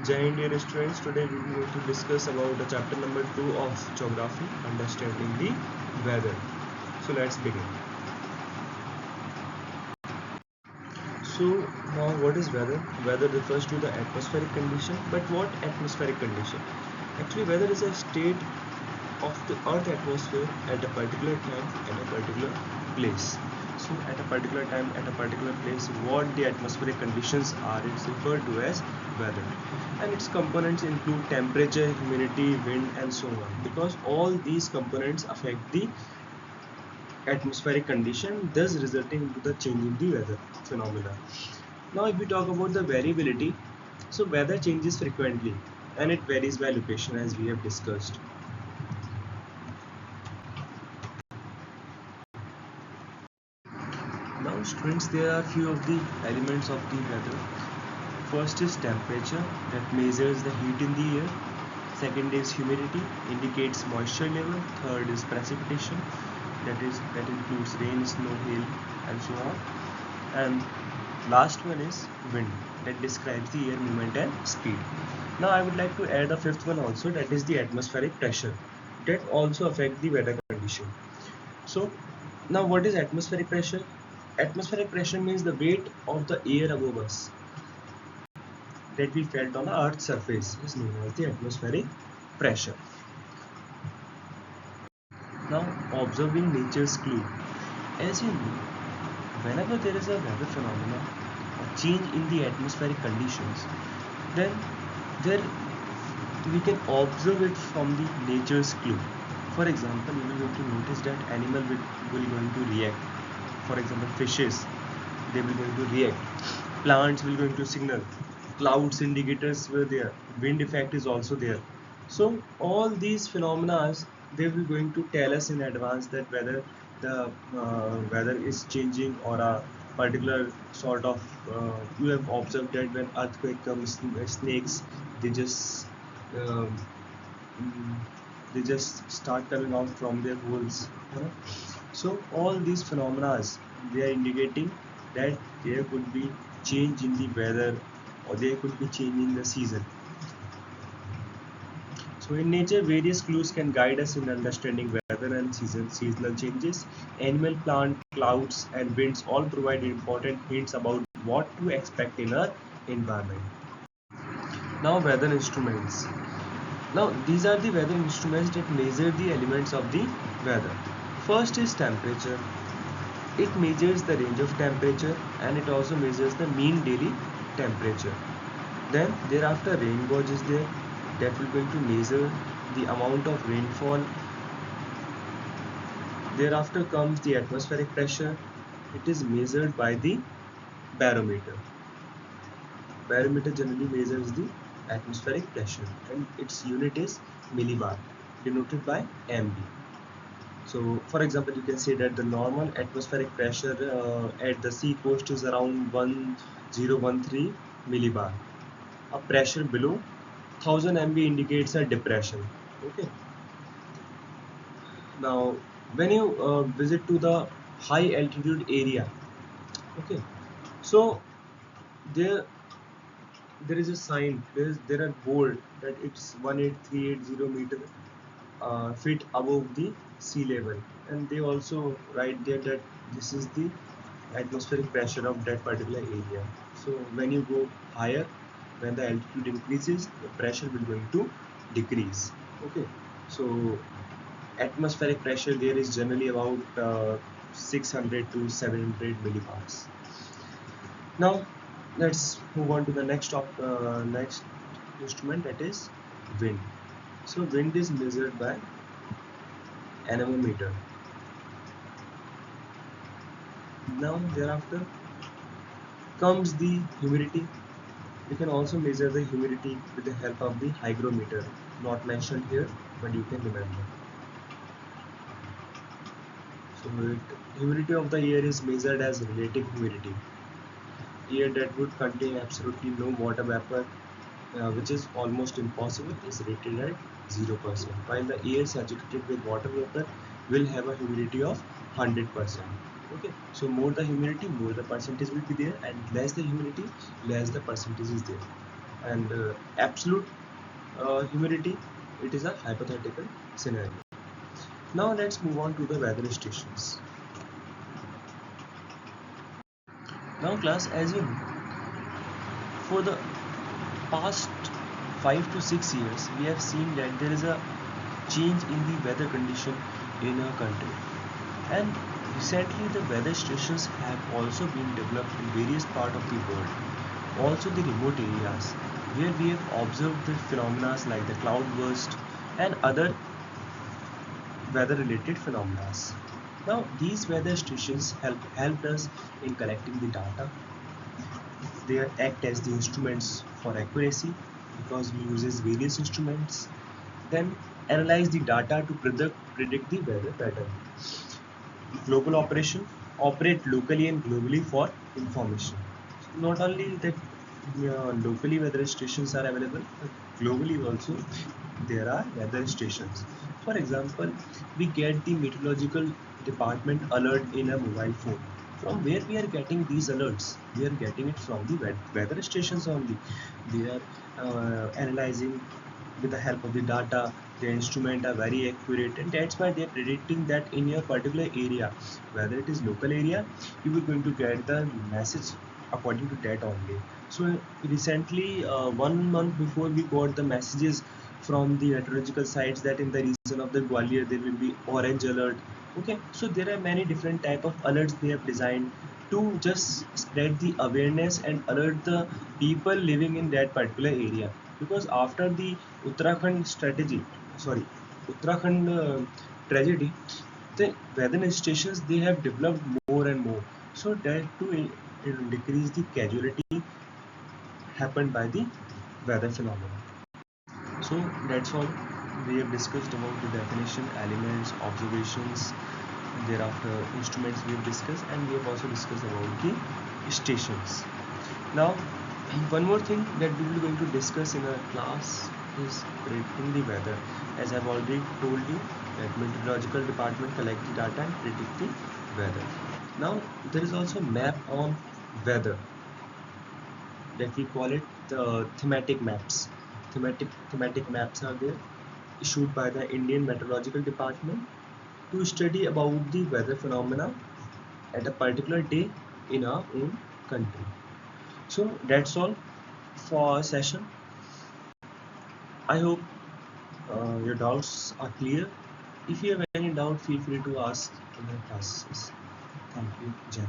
Jai Hind dear students, today we are going to discuss about the chapter number 2 of Geography, Understanding the Weather. So let's begin. So now what is weather? Weather refers to the atmospheric condition, but what atmospheric condition? Actually weather is a state of the earth atmosphere at a particular time at a particular place. So at a particular time at a particular place, what the atmospheric conditions are, it's referred to as weather, and its components include temperature, humidity, wind, and so on, because all these components affect the atmospheric condition, thus resulting into the change in the weather phenomena. Now if we talk about the variability, so weather changes frequently and it varies by location, as we have discussed. Now students, there are few of the elements of the weather. First is temperature, that measures the heat in the air. Second is humidity, indicates moisture level. Third is precipitation, that includes rain, snow, hail, and so on. And last one is wind, that describes the air movement and speed. Now I would like to add a fifth one also, that is the atmospheric pressure, that also affects the weather condition. So now what is atmospheric pressure? Atmospheric pressure means the weight of the air above us that we felt on the earth's surface is known as the atmospheric pressure. Now observing nature's clue. As you know, whenever there is a weather phenomena, a change in the atmospheric conditions, then there we can observe it from the nature's clue. For example, you will going to notice that animal will going to react. For example, fishes, they will going to react. Plants will going to signal. Clouds indicators were there. Wind effect is also there. So all these phenomena, they will going to tell us in advance that whether the weather is changing or a particular sort of you have observed that when earthquake comes, snakes, they just um, mm, they just start coming out from their holes, you know? So all these phenomena, they are indicating that there could be change in the weather or there could be change in the season. So in nature, various clues can guide us in understanding weather and seasonal changes. Animal, plant, clouds, and winds all provide important hints about what to expect in our environment. Now, weather instruments. Now, these are the weather instruments that measure the elements of the weather. First is temperature. It measures the range of temperature and it also measures the mean daily temperature. Then thereafter rain gauge is there, that will going to measure the amount of rainfall. Thereafter comes the atmospheric pressure. It is measured by the barometer. Barometer generally measures the atmospheric pressure and its unit is millibar, denoted by MB. So for example, you can say that the normal atmospheric pressure at the sea coast is around 1013 millibar. A pressure below 1000 MB indicates a depression. Okay. Now when you visit to the high altitude area, okay, so there there is a sign, there are bold that it's 18380 meter feet above the sea level, and they also write there that this is the atmospheric pressure of that particular area. So when you go higher, when the altitude increases, the pressure will going to decrease. Okay, so atmospheric pressure there is generally about 600 to 700 millibars. Now let's move on to the next instrument, that is wind. So wind is measured by anemometer. Now thereafter comes the humidity. You can also measure the humidity with the help of the hygrometer, not mentioned here, but you can remember. So humidity of the air is measured as relative humidity. Air that would contain absolutely no water vapor, which is almost impossible, is rated at 0%, while the air saturated with water vapor will have a humidity of 100%. Okay, so more the humidity, more the percentage will be there, and less the humidity, less the percentage is there. and absolute humidity, it is a hypothetical scenario. Now let's move on to the weather stations. Now class, as you know, for the past 5 to 6 years, we have seen that there is a change in the weather condition in our country. And recently, the weather stations have also been developed in various parts of the world, also the remote areas, where we have observed the phenomena like the cloudburst and other weather-related phenomena. Now, these weather stations helped us in collecting the data. They act as the instruments for accuracy because we uses various instruments. Then analyze the data to predict the weather pattern. Global operation operate locally and globally for information. Not only that locally weather stations are available, but globally also there are weather stations. For example, we get the meteorological department alert in a mobile phone. From where we are getting these alerts? We are getting it from the weather stations only. They are analyzing with the help of the data. The instrument are very accurate, and that's why they are predicting that in your particular area, whether it is local area, you will going to get the message according to that only. So recently, 1 month before, we got the messages from the meteorological sites that in the region of the Gwalior there will be orange alert. Okay, so there are many different type of alerts they have designed to just spread the awareness and alert the people living in that particular area. Because after the Uttarakhand strategy, sorry, Uttarakhand tragedy, the weather stations they have developed more and more, so that to decrease the casualty happened by the weather phenomena. So that's all. We have discussed about the definition, elements, observations, thereafter instruments we have discussed, and we have also discussed about the stations. Now, one more thing that we will going to discuss in our class is predicting the weather. As I've already told you, that meteorological department collect the data and predict the weather. Now, there is also map on weather, that we call it the thematic maps. Thematic maps are there, issued by the Indian Meteorological Department to study about the weather phenomena at a particular day in our own country. So that's all for our session. I hope your doubts are clear. If you have any doubt, feel free to ask in the classes. Thank you, Jen.